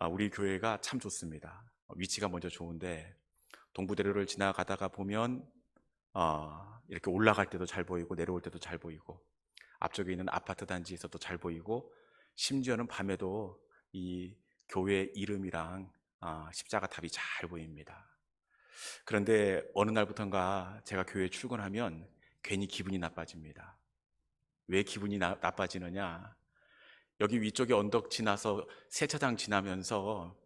우리 교회가 참 좋습니다. 위치가 먼저 좋은데 동부대로를 지나가다가 보면 이렇게 올라갈 때도 잘 보이고 내려올 때도 잘 보이고 앞쪽에 있는 아파트 단지에서도 잘 보이고 심지어는 밤에도 이 교회 이름이랑 십자가 탑이 잘 보입니다. 그런데 어느 날부턴가 제가 교회에 출근하면 괜히 기분이 나빠집니다. 왜 기분이 나빠지느냐? 여기 위쪽에 언덕 지나서 세차장 지나면서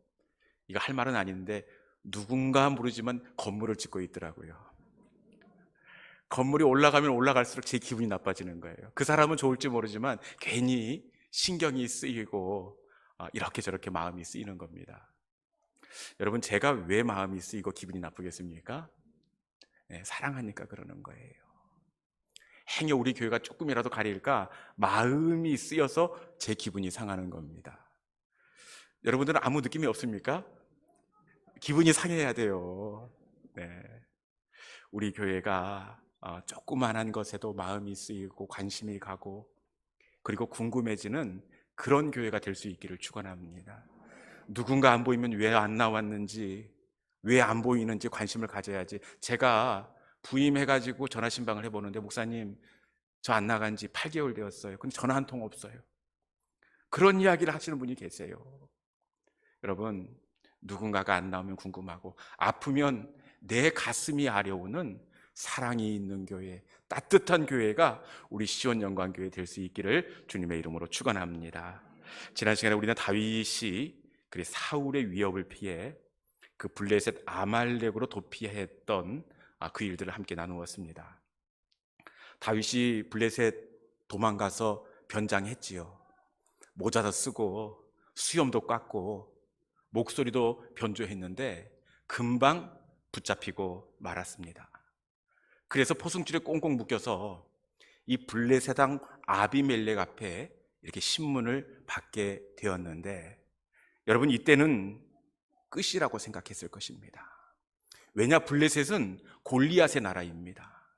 이거 할 말은 아닌데 누군가 모르지만 건물을 짓고 있더라고요. 건물이 올라가면 올라갈수록 제 기분이 나빠지는 거예요. 그 사람은 좋을지 모르지만 괜히 신경이 쓰이고 이렇게 저렇게 마음이 쓰이는 겁니다. 여러분, 제가 왜 마음이 쓰이고 기분이 나쁘겠습니까? 네, 사랑하니까 그러는 거예요. 행여 우리 교회가 조금이라도 가릴까 마음이 쓰여서 제 기분이 상하는 겁니다. 여러분들은 아무 느낌이 없습니까? 기분이 상해야 돼요. 네. 우리 교회가 조그만한 것에도 마음이 쓰이고 관심이 가고 그리고 궁금해지는 그런 교회가 될 수 있기를 축원합니다. 누군가 안 보이면 왜 안 나왔는지, 왜 안 보이는지 관심을 가져야지. 제가 부임해가지고 전화 신방을 해보는데, 목사님 저 안 나간 지 8개월 되었어요. 근데 전화 한 통 없어요. 그런 이야기를 하시는 분이 계세요. 여러분, 누군가가 안 나오면 궁금하고 아프면 내 가슴이 아려오는 사랑이 있는 교회, 따뜻한 교회가 우리 시온 영광교회 될 수 있기를 주님의 이름으로 축원합니다. 지난 시간에 우리는 다윗이 그 사울의 위협을 피해 그 블레셋 아말렉으로 도피했던 그 일들을 함께 나누었습니다. 다윗이 블레셋 도망가서 변장했지요. 모자도 쓰고 수염도 깎고 목소리도 변조했는데 금방 붙잡히고 말았습니다. 그래서 포승줄에 꽁꽁 묶여서 이 블레셋 왕 아비멜렉 앞에 이렇게 신문을 받게 되었는데, 여러분, 이때는 끝이라고 생각했을 것입니다. 왜냐, 블레셋은 골리앗의 나라입니다.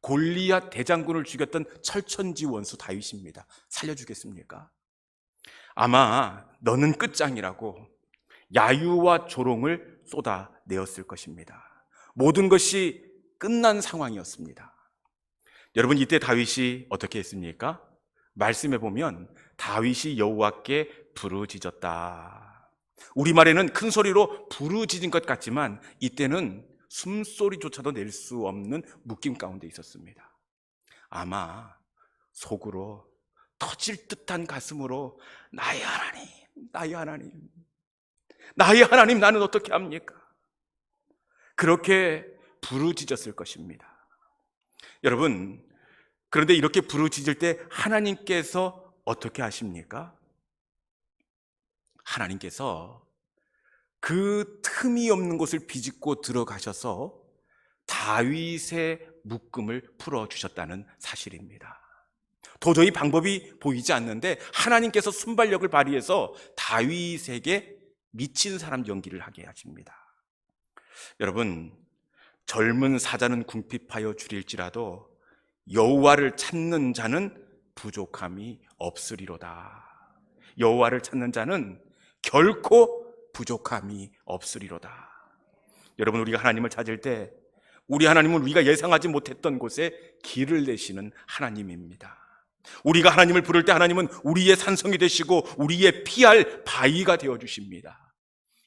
골리앗 대장군을 죽였던 철천지 원수 다윗입니다. 살려주겠습니까? 아마 너는 끝장이라고 야유와 조롱을 쏟아내었을 것입니다. 모든 것이 끝난 상황이었습니다. 여러분, 이때 다윗이 어떻게 했습니까? 말씀해 보면 다윗이 여호와께 부르짖었다. 우리말에는 큰 소리로 부르짖은 것 같지만 이때는 숨소리조차도 낼 수 없는 묶임 가운데 있었습니다. 아마 속으로 터질 듯한 가슴으로 나의 하나님, 나의 하나님, 나의 하나님, 나는 어떻게 합니까? 그렇게 부르짖었을 것입니다. 여러분, 그런데 이렇게 부르짖을 때 하나님께서 어떻게 하십니까? 하나님께서 그 틈이 없는 곳을 비집고 들어가셔서 다윗의 묶음을 풀어주셨다는 사실입니다. 도저히 방법이 보이지 않는데 하나님께서 순발력을 발휘해서 다윗에게 미친 사람 연기를 하게 하십니다. 여러분, 젊은 사자는 궁핍하여 줄일지라도 여호와를 찾는 자는 부족함이 없으리로다. 여호와를 찾는 자는 결코 부족함이 없으리로다. 여러분, 우리가 하나님을 찾을 때 우리 하나님은 우리가 예상하지 못했던 곳에 길을 내시는 하나님입니다. 우리가 하나님을 부를 때 하나님은 우리의 산성이 되시고 우리의 피할 바위가 되어주십니다.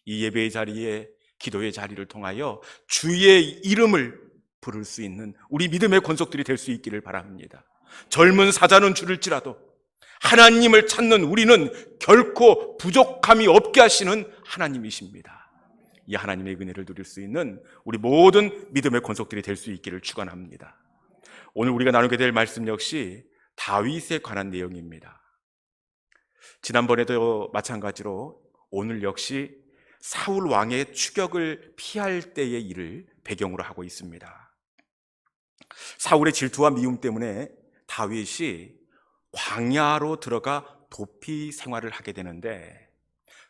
이 예배의 자리에, 기도의 자리를 통하여 주의 이름을 부를 수 있는 우리 믿음의 권속들이 될 수 있기를 바랍니다. 젊은 사자는 줄일지라도 하나님을 찾는 우리는 결코 부족함이 없게 하시는 하나님이십니다. 이 하나님의 은혜를 누릴 수 있는 우리 모든 믿음의 권속들이 될 수 있기를 축원합니다. 오늘 우리가 나누게 될 말씀 역시 다윗에 관한 내용입니다. 지난번에도 마찬가지로 오늘 역시 사울 왕의 추격을 피할 때의 일을 배경으로 하고 있습니다. 사울의 질투와 미움 때문에 다윗이 광야로 들어가 도피 생활을 하게 되는데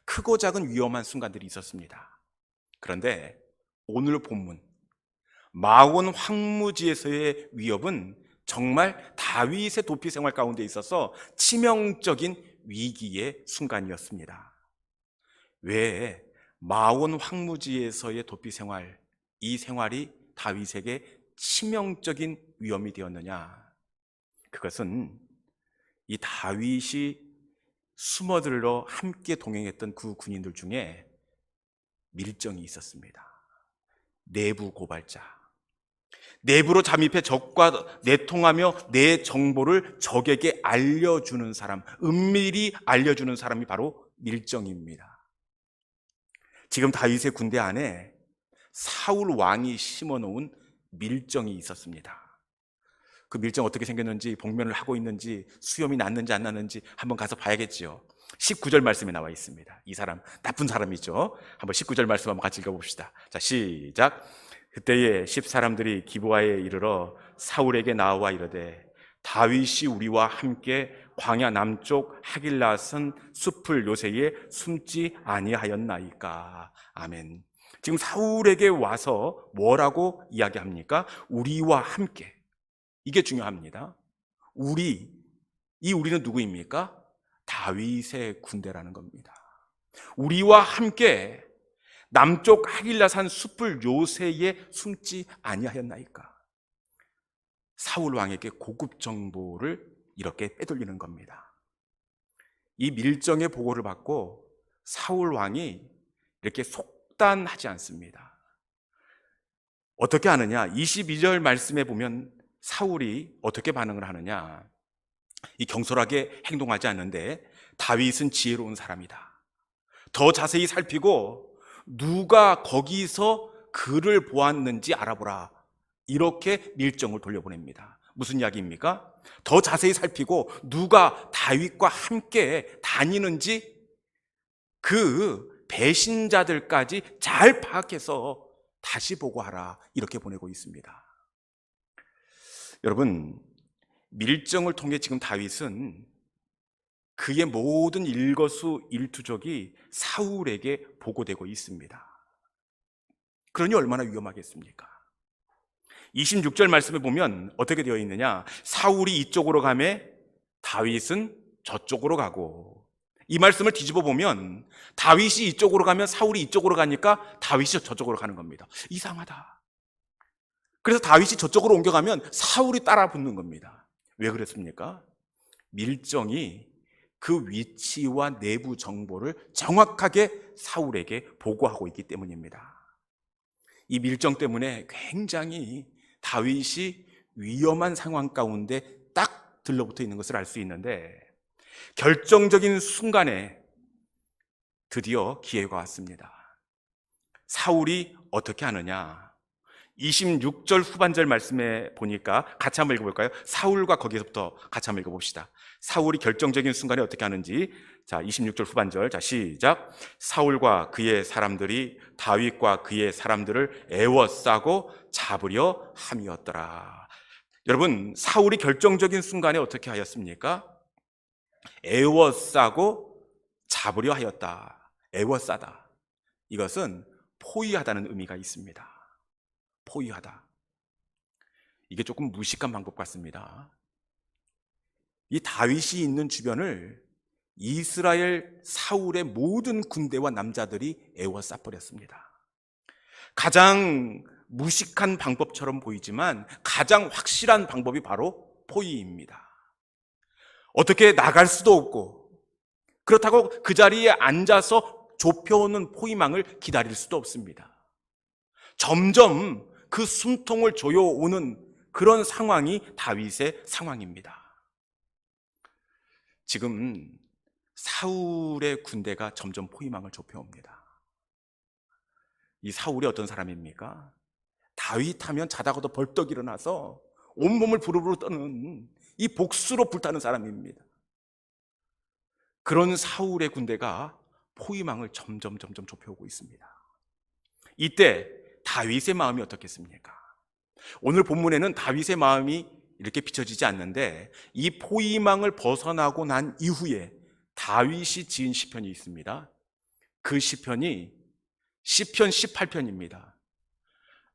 크고 작은 위험한 순간들이 있었습니다. 그런데 오늘 본문 마온 황무지에서의 위협은 정말 다윗의 도피 생활 가운데 있어서 치명적인 위기의 순간이었습니다. 왜 마온 황무지에서의 도피 생활, 이 생활이 다윗에게 치명적인 위험이 되었느냐? 그것은 이 다윗이 숨어들러 함께 동행했던 그 군인들 중에 밀정이 있었습니다. 내부 고발자, 내부로 잠입해 적과 내통하며 내 정보를 적에게 알려주는 사람, 은밀히 알려주는 사람이 바로 밀정입니다. 지금 다윗의 군대 안에 사울 왕이 심어놓은 밀정이 있었습니다. 그 밀정 어떻게 생겼는지, 복면을 하고 있는지, 수염이 났는지 안 났는지 한번 가서 봐야겠지요. 19절 말씀에 나와 있습니다. 이 사람 나쁜 사람이죠. 한번 19절 말씀 한번 같이 읽어봅시다. 자, 시작. 그때에 10사람들이 기브아에 이르러 사울에게 나와 이르되 다윗이 우리와 함께 광야 남쪽 하길랏은 숲을 요새에 숨지 아니하였나이까. 아멘. 지금 사울에게 와서 뭐라고 이야기합니까? 우리와 함께. 이게 중요합니다. 이 우리는 누구입니까? 다윗의 군대라는 겁니다. 우리와 함께 남쪽 하길라산 숲을 요새에 숨지 아니하였나이까. 사울 왕에게 고급 정보를 이렇게 빼돌리는 겁니다. 이 밀정의 보고를 받고 사울 왕이 이렇게 속단하지 않습니다. 어떻게 하느냐? 22절 말씀에 보면 사울이 어떻게 반응을 하느냐? 이 경솔하게 행동하지 않는데 다윗은 지혜로운 사람이다. 더 자세히 살피고 누가 거기서 그를 보았는지 알아보라. 이렇게 밀정을 돌려보냅니다. 무슨 이야기입니까? 더 자세히 살피고 누가 다윗과 함께 다니는지 그 배신자들까지 잘 파악해서 다시 보고하라. 이렇게 보내고 있습니다. 여러분, 밀정을 통해 지금 다윗은 그의 모든 일거수일투족이 사울에게 보고되고 있습니다. 그러니 얼마나 위험하겠습니까? 26절 말씀에 보면 어떻게 되어 있느냐? 사울이 이쪽으로 가매 다윗은 저쪽으로 가고, 이 말씀을 뒤집어 보면 다윗이 이쪽으로 가면 사울이 이쪽으로 가니까 다윗이 저쪽으로 가는 겁니다. 이상하다. 그래서 다윗이 저쪽으로 옮겨가면 사울이 따라 붙는 겁니다. 왜 그랬습니까? 밀정이 그 위치와 내부 정보를 정확하게 사울에게 보고하고 있기 때문입니다. 이 밀정 때문에 굉장히 다윗이 위험한 상황 가운데 딱 들러붙어 있는 것을 알 수 있는데, 결정적인 순간에 드디어 기회가 왔습니다. 사울이 어떻게 하느냐? 26절 후반절 말씀에 보니까 같이 한번 읽어볼까요? 사울과 거기서부터 같이 한번 읽어봅시다. 사울이 결정적인 순간에 어떻게 하는지. 자, 26절 후반절. 자, 시작. 사울과 그의 사람들이 다윗과 그의 사람들을 애워싸고 잡으려 함이었더라. 여러분, 사울이 결정적인 순간에 어떻게 하였습니까? 애워싸고 잡으려 하였다. 애워싸다. 이것은 포위하다는 의미가 있습니다. 포위하다. 이게 조금 무식한 방법 같습니다. 이 다윗이 있는 주변을 이스라엘 사울의 모든 군대와 남자들이 애워싸버렸습니다. 가장 무식한 방법처럼 보이지만 가장 확실한 방법이 바로 포위입니다. 어떻게 나갈 수도 없고, 그렇다고 그 자리에 앉아서 좁혀오는 포위망을 기다릴 수도 없습니다. 점점 그 숨통을 조여오는 그런 상황이 다윗의 상황입니다. 지금 사울의 군대가 점점 포위망을 좁혀옵니다. 이 사울이 어떤 사람입니까? 다윗 하면 자다가도 벌떡 일어나서 온몸을 부르르 떠는 이 복수로 불타는 사람입니다. 그런 사울의 군대가 포위망을 점점 좁혀오고 있습니다. 이때 다윗의 마음이 어떻겠습니까? 오늘 본문에는 다윗의 마음이 이렇게 비춰지지 않는데, 이 포위망을 벗어나고 난 이후에 다윗이 지은 시편이 있습니다. 그 시편이 시편 18편입니다.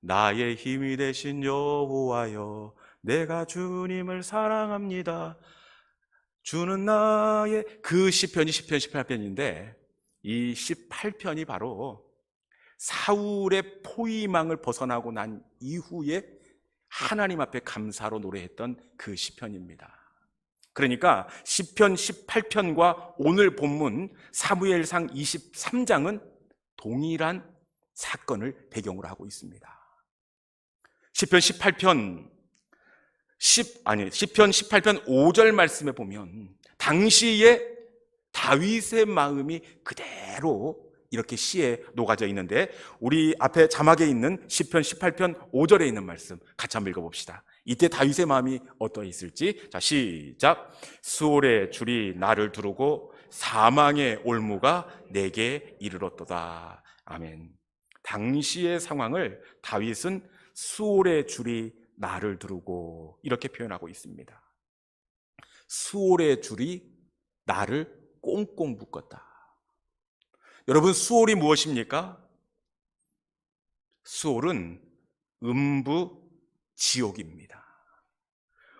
나의 힘이 되신 여호와여, 내가 주님을 사랑합니다. 주는 나의, 그 시편이 시편 18편인데 이 18편이 바로 사울의 포위망을 벗어나고 난 이후에 하나님 앞에 감사로 노래했던 그 시편입니다. 그러니까 시편 18편과 오늘 본문 사무엘상 23장은 동일한 사건을 배경으로 하고 있습니다. 시편 18편 5절 말씀에 보면 당시에 다윗의 마음이 그대로 이렇게 시에 녹아져 있는데, 우리 앞에 자막에 있는 시편 18편 5절에 있는 말씀 같이 한번 읽어봅시다. 이때 다윗의 마음이 어떠했을지. 자, 시작. 수월의 줄이 나를 두르고 사망의 올무가 내게 이르렀도다. 아멘. 당시의 상황을 다윗은 수월의 줄이 나를 두르고 이렇게 표현하고 있습니다. 수월의 줄이 나를 꽁꽁 묶었다. 여러분, 수월이 무엇입니까? 수월은 음부 지옥입니다.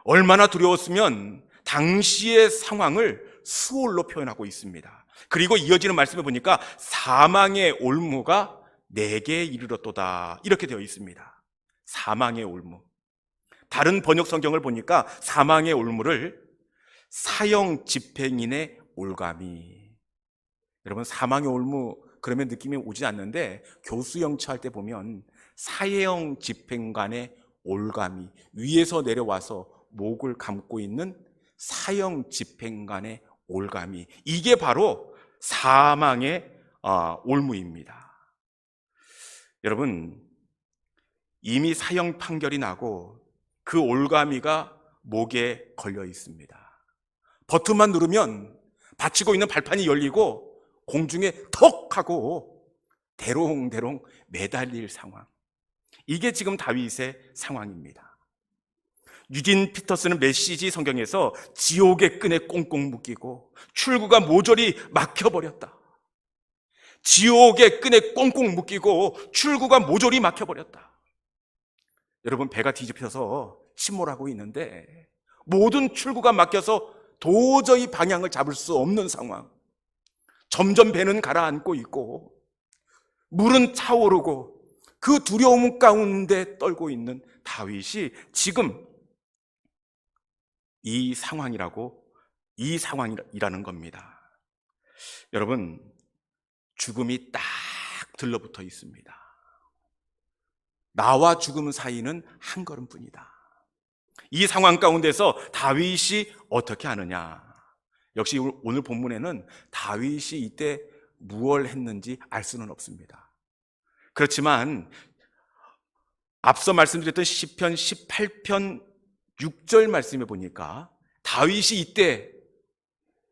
얼마나 두려웠으면 당시의 상황을 수월로 표현하고 있습니다. 그리고 이어지는 말씀에 보니까 사망의 올무가 내게 이르렀도다 이렇게 되어 있습니다. 사망의 올무. 다른 번역 성경을 보니까 사망의 올무를 사형 집행인의 올가미. 여러분, 사망의 올무 그러면 느낌이 오지 않는데 교수 영처할 때 보면 사형 집행관의 올가미, 위에서 내려와서 목을 감고 있는 사형 집행관의 올가미, 이게 바로 사망의 올무입니다. 여러분, 이미 사형 판결이 나고 그 올가미가 목에 걸려 있습니다. 버튼만 누르면 받치고 있는 발판이 열리고 공중에 턱 하고 대롱대롱 매달릴 상황. 이게 지금 다윗의 상황입니다. 유진 피터스는 메시지 성경에서 지옥의 끈에 꽁꽁 묶이고 출구가 모조리 막혀버렸다. 지옥의 끈에 꽁꽁 묶이고 출구가 모조리 막혀버렸다. 여러분, 배가 뒤집혀서 침몰하고 있는데 모든 출구가 막혀서 도저히 방향을 잡을 수 없는 상황. 점점 배는 가라앉고 있고 물은 차오르고 그 두려움 가운데 떨고 있는 다윗이 지금 이 상황이라는 겁니다. 여러분, 죽음이 딱 들러붙어 있습니다. 나와 죽음 사이는 한 걸음뿐이다. 이 상황 가운데서 다윗이 어떻게 하느냐? 역시 오늘 본문에는 다윗이 이때 무엇을 했는지 알 수는 없습니다. 그렇지만 앞서 말씀드렸던 시편 18편 6절 말씀에 보니까 다윗이 이때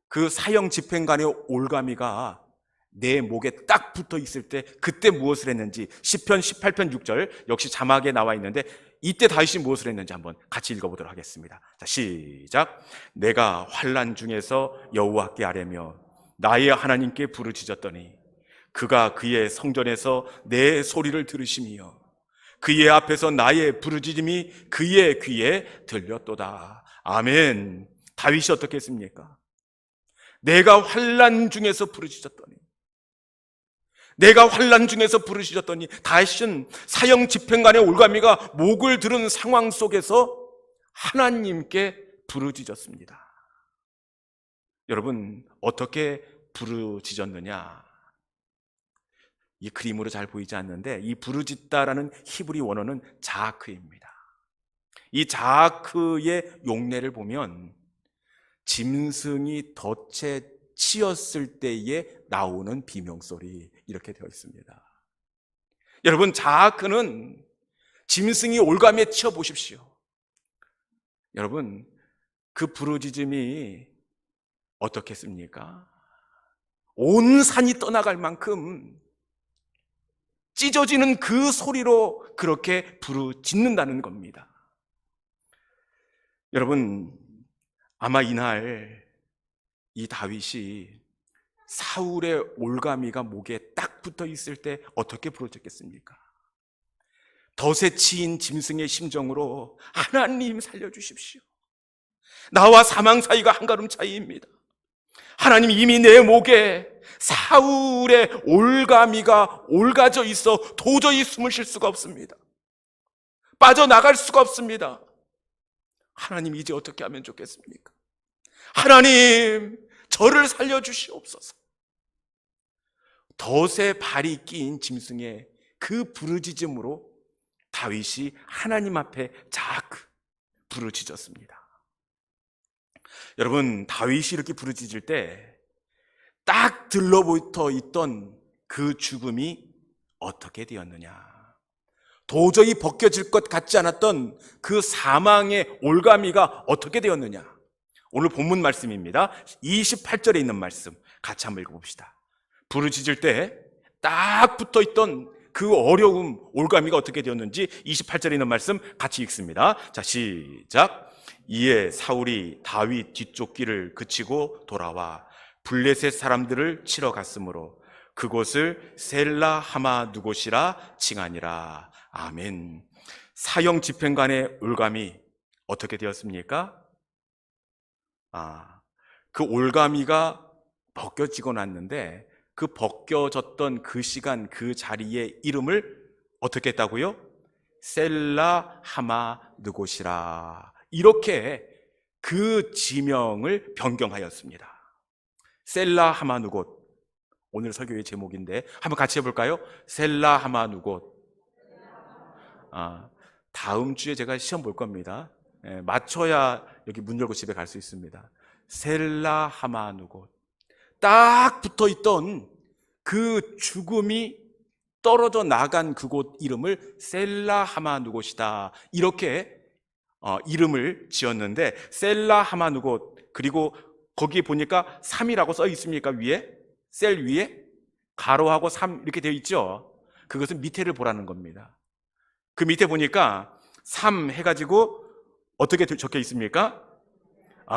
그 사형 집행관의 올가미가 내 목에 딱 붙어 있을 때 그때 무엇을 했는지, 시편 18편 6절 역시 자막에 나와 있는데 이때 다윗이 무엇을 했는지 한번 같이 읽어보도록 하겠습니다. 자, 시작. 내가 환난 중에서 여호와께 아뢰며 나의 하나님께 부르짖었더니 그가 그의 성전에서 내 소리를 들으시며 그의 앞에서 나의 부르짖음이 그의 귀에 들렸도다. 아멘. 다윗이 어떻게 했습니까? 내가 환난 중에서 부르짖었더니, 내가 환난 중에서 부르짖었더니, 다윗은 사형 집행관의 올가미가 목을 들은 상황 속에서 하나님께 부르짖었습니다. 여러분, 어떻게 부르짖었느냐? 이 그림으로 잘 보이지 않는데 이 부르짖다라는 히브리 원어는 자아크입니다. 이 자아크의 용례를 보면 짐승이 덫에 치였을 때에 나오는 비명소리, 이렇게 되어 있습니다. 여러분, 자아크는 짐승이 올가미에 치여 보십시오. 여러분, 그 부르짖음이 어떻겠습니까? 온 산이 떠나갈 만큼 찢어지는 그 소리로 그렇게 부르짖는다는 겁니다. 여러분, 아마 이날 이 다윗이 사울의 올가미가 목에 딱 붙어 있을 때 어떻게 부르짖겠습니까? 덫에 치인 짐승의 심정으로 하나님 살려주십시오. 나와 사망 사이가 한 걸음 차이입니다. 하나님, 이미 내 목에 사울의 올가미가 올가져 있어 도저히 숨을 쉴 수가 없습니다. 빠져나갈 수가 없습니다. 하나님, 이제 어떻게 하면 좋겠습니까? 하나님, 저를 살려주시옵소서. 덫에 발이 끼인 짐승의 그 부르짖음으로 다윗이 하나님 앞에 자그 부르짖었습니다. 여러분, 다윗이 이렇게 부르짖을 때 딱 들러붙어 있던 그 죽음이 어떻게 되었느냐? 도저히 벗겨질 것 같지 않았던 그 사망의 올가미가 어떻게 되었느냐? 오늘 본문 말씀입니다. 28절에 있는 말씀 같이 한번 읽어봅시다. 부르짖을 때 딱 붙어있던 그 어려움, 올가미가 어떻게 되었는지 28절에 있는 말씀 같이 읽습니다. 자, 시작. 이에 사울이 다윗 뒤쪽 길을 그치고 돌아와 블레셋 사람들을 치러 갔으므로 그곳을 셀라 하마 누곳이라 칭하니라. 아멘. 사형 집행관의 올가미 어떻게 되었습니까? 그 올가미가 벗겨지고 났는데 그 벗겨졌던 그 시간, 그 자리의 이름을 어떻게 했다고요? 셀라 하마 느곳이라, 이렇게 그 지명을 변경하였습니다. 셀라 하마 느곳, 오늘 설교의 제목인데 한번 같이 해볼까요? 셀라 하마 느곳. 다음 주에 제가 시험 볼 겁니다. 맞춰야 여기 문 열고 집에 갈 수 있습니다. 셀라 하마 느곳. 딱 붙어있던 그 죽음이 떨어져 나간 그곳 이름을 셀라 하마 누곳이다, 이렇게 이름을 지었는데, 셀라 하마 누곳, 그리고 거기에 보니까 3이라고 써 있습니까? 위에? 셀 위에? 가로하고 3 이렇게 되어 있죠? 그것은 밑에를 보라는 겁니다. 그 밑에 보니까 3 해가지고 어떻게 적혀 있습니까?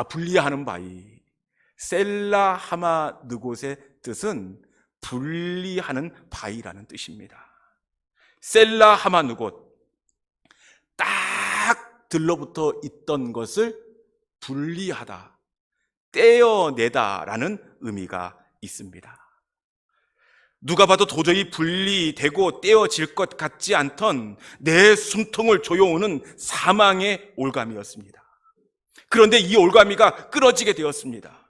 분리하는 바위. 셀라 하마 느곳의 뜻은 분리하는 바위라는 뜻입니다. 셀라 하마 느곳, 딱 들러붙어 있던 것을 분리하다, 떼어내다라는 의미가 있습니다. 누가 봐도 도저히 분리되고 떼어질 것 같지 않던 내 숨통을 조여오는 사망의 올가미였습니다. 그런데 이 올가미가 끊어지게 되었습니다.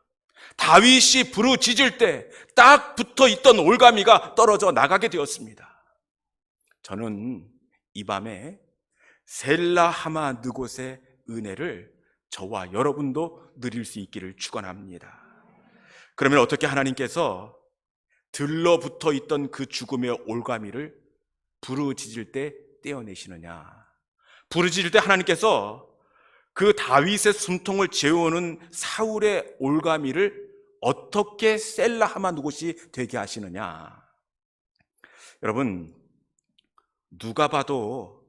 다윗이 부르짖을 때 딱 붙어있던 올가미가 떨어져 나가게 되었습니다. 저는 이 밤에 셀라 하마 느곳의 은혜를 저와 여러분도 누릴 수 있기를 축원합니다. 그러면 어떻게 하나님께서 들러붙어 있던 그 죽음의 올가미를 부르짖을 때 떼어내시느냐? 부르짖을 때 하나님께서 그 다윗의 숨통을 재우는 사울의 올가미를 어떻게 셀라 하마 누곳이 되게 하시느냐? 여러분, 누가 봐도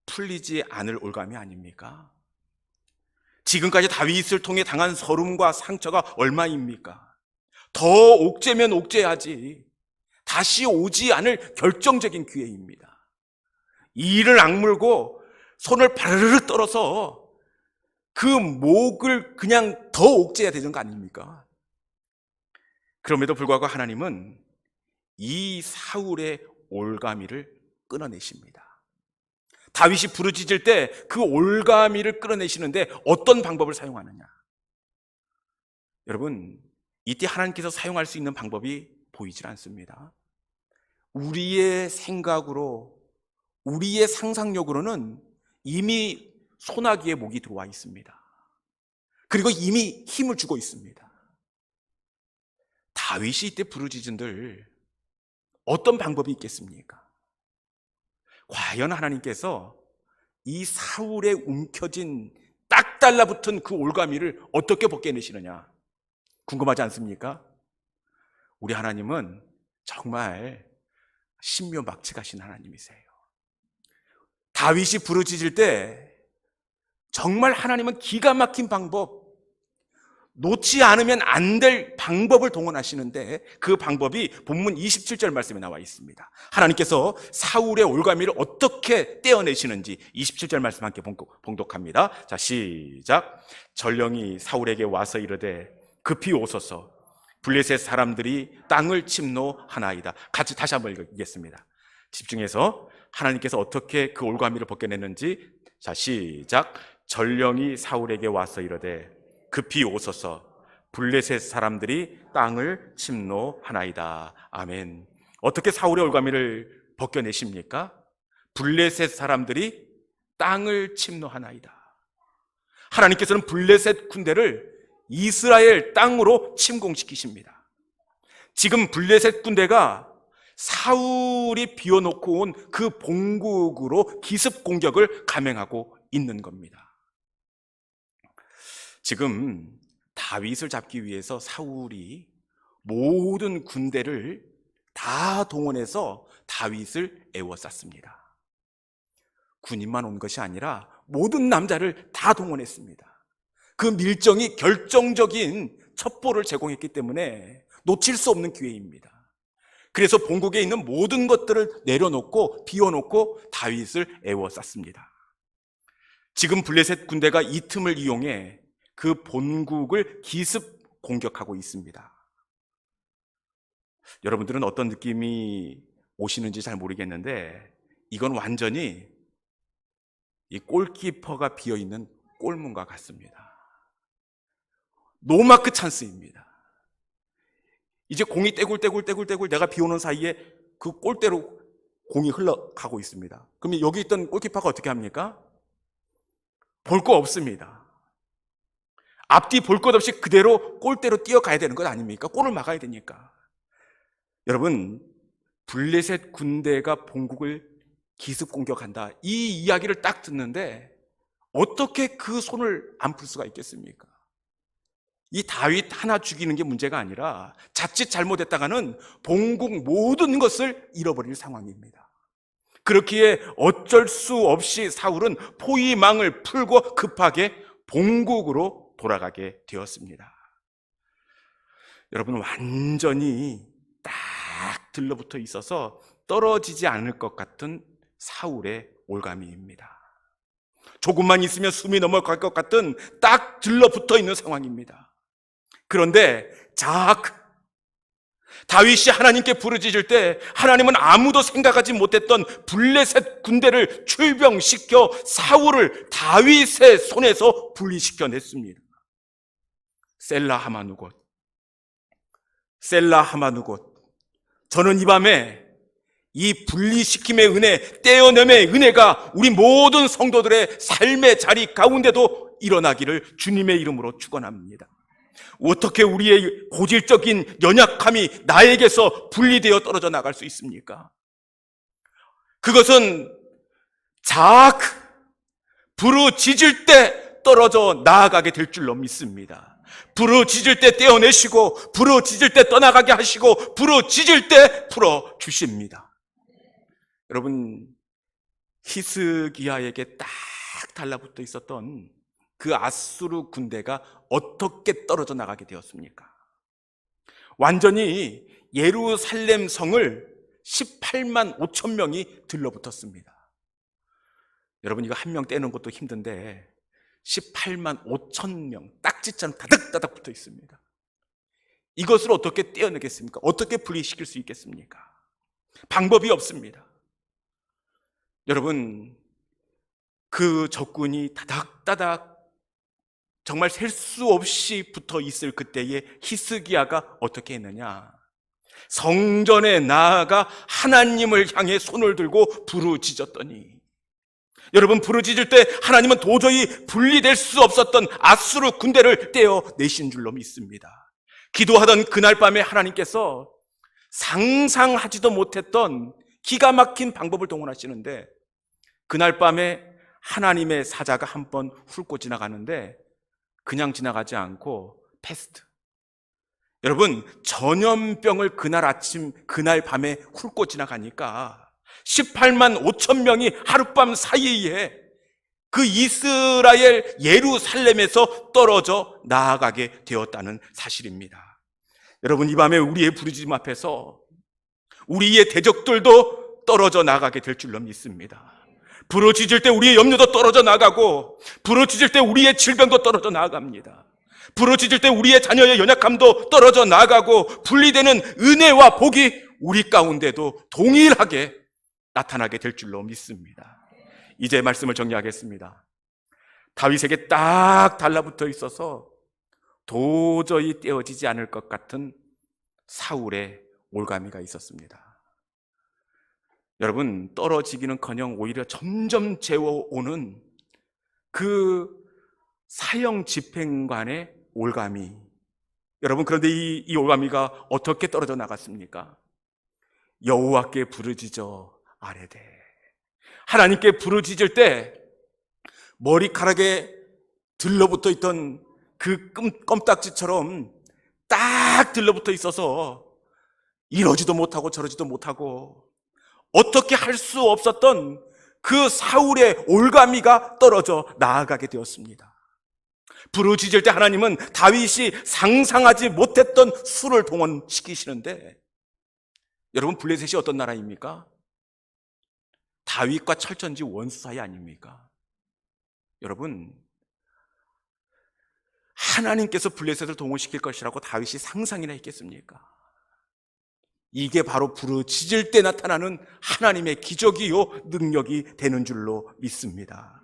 풀리지 않을 올가미 아닙니까? 지금까지 다윗을 통해 당한 서름과 상처가 얼마입니까? 더 옥죄면 옥죄야지 다시 오지 않을 결정적인 기회입니다. 이를 악물고 손을 바르르 떨어서 그 목을 그냥 더 옥죄야 되는 거 아닙니까? 그럼에도 불구하고 하나님은 이 사울의 올가미를 끊어내십니다. 다윗이 부르짖을 때 그 올가미를 끌어내시는데 어떤 방법을 사용하느냐? 여러분, 이때 하나님께서 사용할 수 있는 방법이 보이질 않습니다. 우리의 생각으로, 우리의 상상력으로는 이미 소나기에 목이 들어와 있습니다. 그리고 이미 힘을 주고 있습니다. 다윗이 이때 부르짖은들 어떤 방법이 있겠습니까? 과연 하나님께서 이 사울에 움켜진 딱 달라붙은 그 올가미를 어떻게 벗겨내시느냐 궁금하지 않습니까? 우리 하나님은 정말 신묘막측하신 하나님이세요. 다윗이 부르짖을 때 정말 하나님은 기가 막힌 방법, 놓지 않으면 안 될 방법을 동원하시는데 그 방법이 본문 27절 말씀에 나와 있습니다. 하나님께서 사울의 올가미를 어떻게 떼어내시는지 27절 말씀 함께 봉독합니다. 자, 시작. 전령이 사울에게 와서 이르되 급히 오소서. 블레셋 사람들이 땅을 침노하나이다. 같이 다시 한번 읽겠습니다. 집중해서 하나님께서 어떻게 그 올가미를 벗겨냈는지. 자, 시작. 전령이 사울에게 와서 이르되 급히 오소서. 블레셋 사람들이 땅을 침노하나이다. 아멘. 어떻게 사울의 올가미를 벗겨내십니까? 블레셋 사람들이 땅을 침노하나이다. 하나님께서는 블레셋 군대를 이스라엘 땅으로 침공시키십니다. 지금 블레셋 군대가 사울이 비워놓고 온 그 본국으로 기습 공격을 감행하고 있는 겁니다. 지금 다윗을 잡기 위해서 사울이 모든 군대를 다 동원해서 다윗을 에워쌌습니다. 군인만 온 것이 아니라 모든 남자를 다 동원했습니다. 그 밀정이 결정적인 첩보를 제공했기 때문에 놓칠 수 없는 기회입니다. 그래서 본국에 있는 모든 것들을 내려놓고 비워놓고 다윗을 에워쌌습니다. 지금 블레셋 군대가 이 틈을 이용해 그 본국을 기습 공격하고 있습니다. 여러분들은 어떤 느낌이 오시는지 잘 모르겠는데 이건 완전히 이 골키퍼가 비어있는 골문과 같습니다. 노마크 찬스입니다. 이제 공이 떼굴떼굴 내가 비오는 사이에 그 골대로 공이 흘러가고 있습니다. 그러면 여기 있던 골키퍼가 어떻게 합니까? 볼 거 없습니다. 앞뒤 볼 것 없이 그대로 골대로 뛰어가야 되는 것 아닙니까? 골을 막아야 되니까. 여러분, 블레셋 군대가 본국을 기습 공격한다, 이 이야기를 딱 듣는데 어떻게 그 손을 안 풀 수가 있겠습니까? 이 다윗 하나 죽이는 게 문제가 아니라 자칫 잘못했다가는 본국 모든 것을 잃어버릴 상황입니다. 그렇기에 어쩔 수 없이 사울은 포위망을 풀고 급하게 본국으로 돌아가게 되었습니다. 여러분, 완전히 딱 들러붙어 있어서 떨어지지 않을 것 같은 사울의 올가미입니다. 조금만 있으면 숨이 넘어갈 것 같은 딱 들러붙어 있는 상황입니다. 그런데 다윗이 하나님께 부르짖을 때 하나님은 아무도 생각하지 못했던 블레셋 군대를 출병시켜 사울을 다윗의 손에서 분리시켜냈습니다. 셀라 하마누곳. 저는 이 밤에 이 분리시킴의 은혜, 떼어냄의 은혜가 우리 모든 성도들의 삶의 자리 가운데도 일어나기를 주님의 이름으로 축원합니다. 어떻게 우리의 고질적인 연약함이 나에게서 분리되어 떨어져 나갈 수 있습니까? 그것은 부르짖을 때 떨어져 나아가게 될 줄로 믿습니다. 부르짖을 때 떼어내시고, 부르짖을 때 떠나가게 하시고, 부르짖을 때 풀어주십니다. 여러분, 히스기야에게 딱 달라붙어 있었던 그 아수르 군대가 어떻게 떨어져 나가게 되었습니까? 완전히 예루살렘 성을 18만 5천 명이 들러붙었습니다. 여러분, 이거 한 명 떼는 것도 힘든데 18만 5천 명 딱지처럼 다닥다닥 붙어 있습니다. 이것을 어떻게 떼어내겠습니까? 어떻게 분리시킬 수 있겠습니까? 방법이 없습니다. 여러분, 그 적군이 다닥다닥 정말 셀 수 없이 붙어 있을 그때에 히스기야가 어떻게 했느냐? 성전에 나아가 하나님을 향해 손을 들고 부르짖었더니, 여러분, 부르짖을 때 하나님은 도저히 분리될 수 없었던 아수르 군대를 떼어내신 줄로 믿습니다. 기도하던 그날 밤에 하나님께서 상상하지도 못했던 기가 막힌 방법을 동원하시는데, 그날 밤에 하나님의 사자가 한 번 훑고 지나가는데 그냥 지나가지 않고 패스트. 여러분, 전염병을 그날 아침, 그날 밤에 훑고 지나가니까 18만 5천 명이 하룻밤 사이에 그 이스라엘 예루살렘에서 떨어져 나아가게 되었다는 사실입니다. 여러분, 이 밤에 우리의 부르짖음 앞에서 우리의 대적들도 떨어져 나가게 될 줄로 믿습니다. 부르짖을 때 우리의 염려도 떨어져 나가고, 부르짖을 때 우리의 질병도 떨어져 나갑니다. 부르짖을 때 우리의 자녀의 연약함도 떨어져 나가고 분리되는 은혜와 복이 우리 가운데도 동일하게 나타나게 될 줄로 믿습니다. 이제 말씀을 정리하겠습니다. 다윗에게 딱 달라붙어 있어서 도저히 떼어지지 않을 것 같은 사울의 올가미가 있었습니다. 여러분, 떨어지기는커녕 오히려 점점 재워오는 그 사형 집행관의 올가미. 여러분, 그런데 이 올가미가 어떻게 떨어져 나갔습니까? 여호와께 부르짖어 아뢰되. 하나님께 부르짖을 때 머리카락에 들러붙어 있던 그 껌딱지처럼 딱 들러붙어 있어서 이러지도 못하고 저러지도 못하고 어떻게 할 수 없었던 그 사울의 올가미가 떨어져 나아가게 되었습니다. 부르짖을 때 하나님은 다윗이 상상하지 못했던 수를 동원시키시는데, 여러분, 블레셋이 어떤 나라입니까? 다윗과 철천지 원수 사이 아닙니까? 여러분, 하나님께서 블레셋을 동원시킬 것이라고 다윗이 상상이나 했겠습니까? 이게 바로 부르짖을 때 나타나는 하나님의 기적이요 능력이 되는 줄로 믿습니다.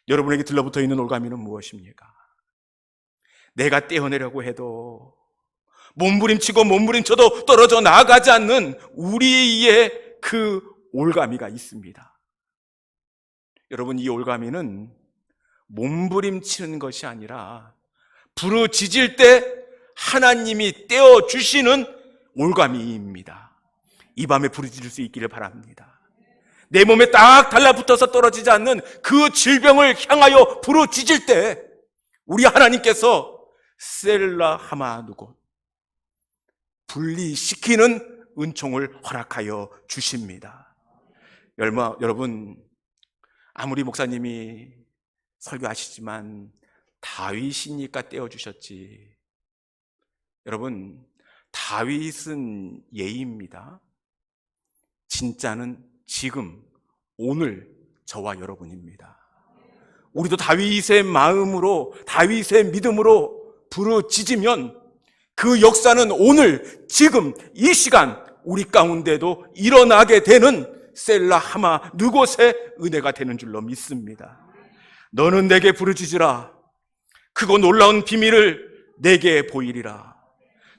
여러분에게 들러붙어 있는 올가미는 무엇입니까? 내가 떼어내려고 해도 몸부림치고 몸부림쳐도 떨어져 나가지 않는 우리의 그 올가미가 있습니다. 여러분, 이 올가미는 몸부림치는 것이 아니라 부르짖을 때 하나님이 떼어주시는 올가미입니다. 이 밤에 부르짖을 수 있기를 바랍니다. 내 몸에 딱 달라붙어서 떨어지지 않는 그 질병을 향하여 부르짖을 때 우리 하나님께서 셀라 하마 누곳 분리시키는 은총을 허락하여 주십니다. 여러분, 아무리 목사님이 설교하시지만 다윗이니까 떼어주셨지. 여러분, 다윗은 예입니다. 진짜는 지금 오늘 저와 여러분입니다. 우리도 다윗의 마음으로, 다윗의 믿음으로 부르짖으면 그 역사는 오늘 지금 이 시간 우리 가운데도 일어나게 되는 셀라 하마 누곳의 은혜가 되는 줄로 믿습니다. 너는 내게 부르짖으라. 크고 놀라운 비밀을 내게 보이리라.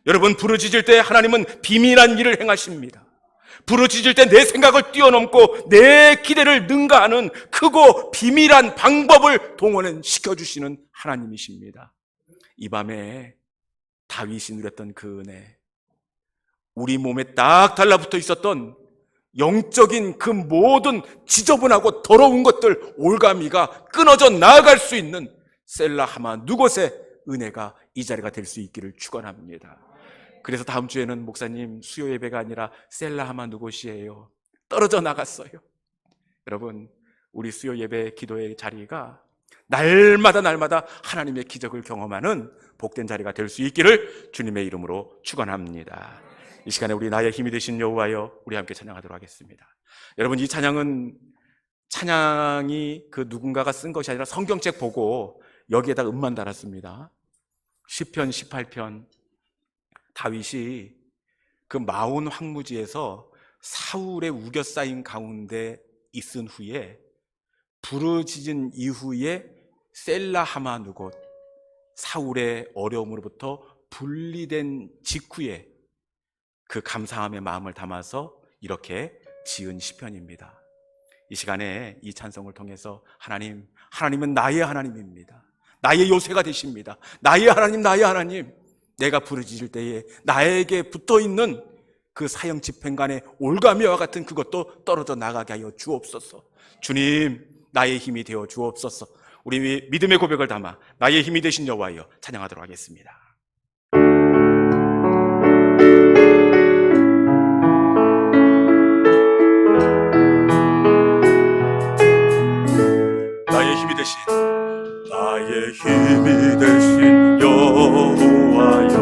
여러분, 부르짖을 때 하나님은 비밀한 일을 행하십니다. 부르짖을 때 내 생각을 뛰어넘고 내 기대를 능가하는 크고 비밀한 방법을 동원시켜주시는 하나님이십니다. 이 밤에 다윗이 누렸던 그 은혜, 우리 몸에 딱 달라붙어 있었던 영적인 그 모든 지저분하고 더러운 것들, 올가미가 끊어져 나아갈 수 있는 셀라 하마 누곳의 은혜가 이 자리가 될 수 있기를 축원합니다. 그래서 다음 주에는 목사님 수요 예배가 아니라 셀라 하마 누곳이에요. 떨어져 나갔어요. 여러분, 우리 수요 예배 기도의 자리가 날마다 하나님의 기적을 경험하는 복된 자리가 될 수 있기를 주님의 이름으로 축원합니다. 이 시간에 우리 나의 힘이 되신 여호와여, 우리 함께 찬양하도록 하겠습니다. 여러분, 이 찬양이 그 누군가가 쓴 것이 아니라 성경책 보고 여기에다 음만 달았습니다. 시편 18편, 다윗이 그 마온 황무지에서 사울의 우겨싸인 가운데 있은 후에 부르짖은 이후에 셀라 하마 누곳, 사울의 어려움으로부터 분리된 직후에 그 감사함의 마음을 담아서 이렇게 지은 시편입니다. 이 시간에 이 찬송을 통해서 하나님은 나의 하나님입니다. 나의 요새가 되십니다. 나의 하나님, 내가 부르짖을 때에 나에게 붙어있는 그 사형 집행관의 올가미와 같은 그것도 떨어져 나가게 하여 주옵소서. 주님, 나의 힘이 되어 주옵소서. 우리 믿음의 고백을 담아 나의 힘이 되신 여호와여 찬양하도록 하겠습니다. 나의 힘이 되신 여호와여,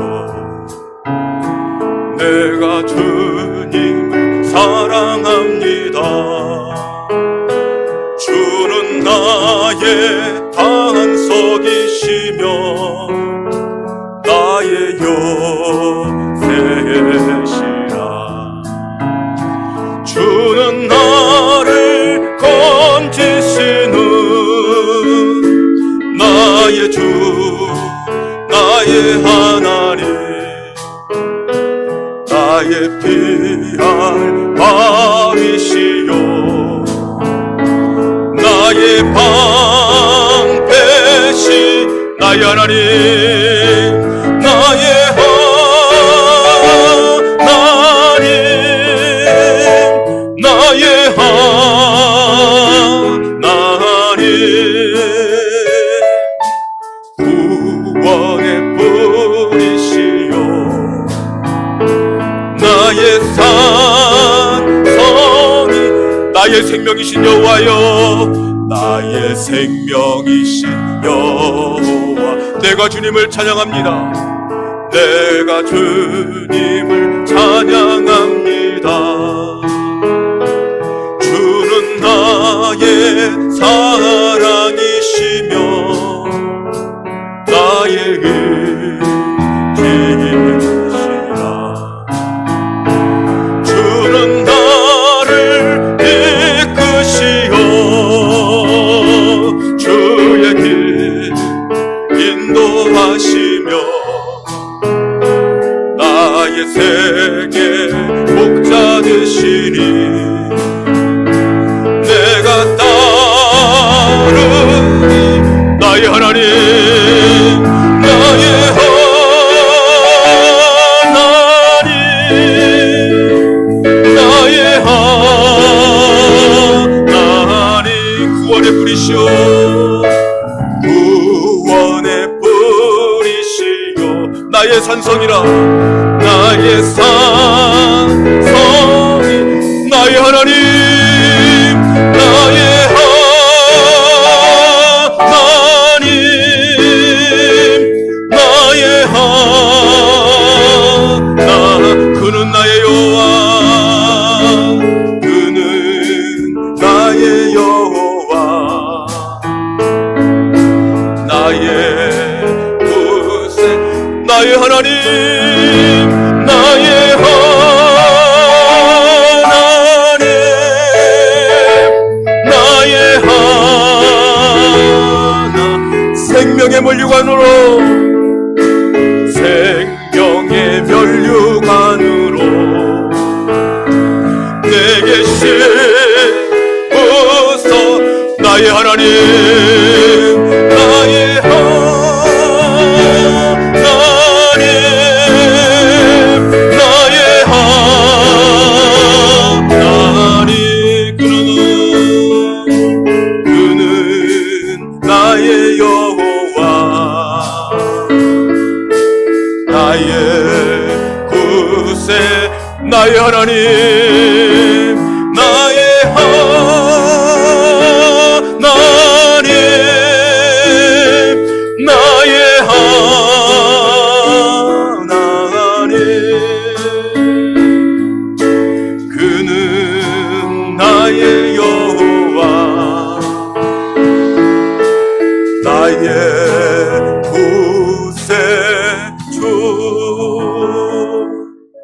내가 주님을 사랑합니다. 주는 나의 반석이시며 밤이시여 나의 방패시 나의 하나님 나의 하나님 나의 하나님 구원의 뿌리시여 나의 산 성이 나의 생명이신 여호와여 나의 생명이신 여호와 내가 주님을 찬양합니다 내가 주님을 찬양합니다 주는 나의 사랑이시며 나의 의지이시라 주는 나를 이끄시어 주의 길 인도하시며 나의 세계 목자 되시니 내가 따르니 나의 하나님 나의 하나님 나의 하나님 구원의 뿌리시오 구원의 뿌리시오 나의 산성이라 나의 산성이 나의 하나님 나의 하나님 나의 하나 그는 나의 여호와 그는 나의 여호와 나의 구세 나의 하나님 나의 하나님 나의 하나 생명의 면류관으로 생명의 면류관으로 내게 씌우소 나의 하나님 나의 하나님 나의 하나님 그는 나의 여호와 나의 구세 나의 하나님 나의 하나님 나의 하나님 그는 나의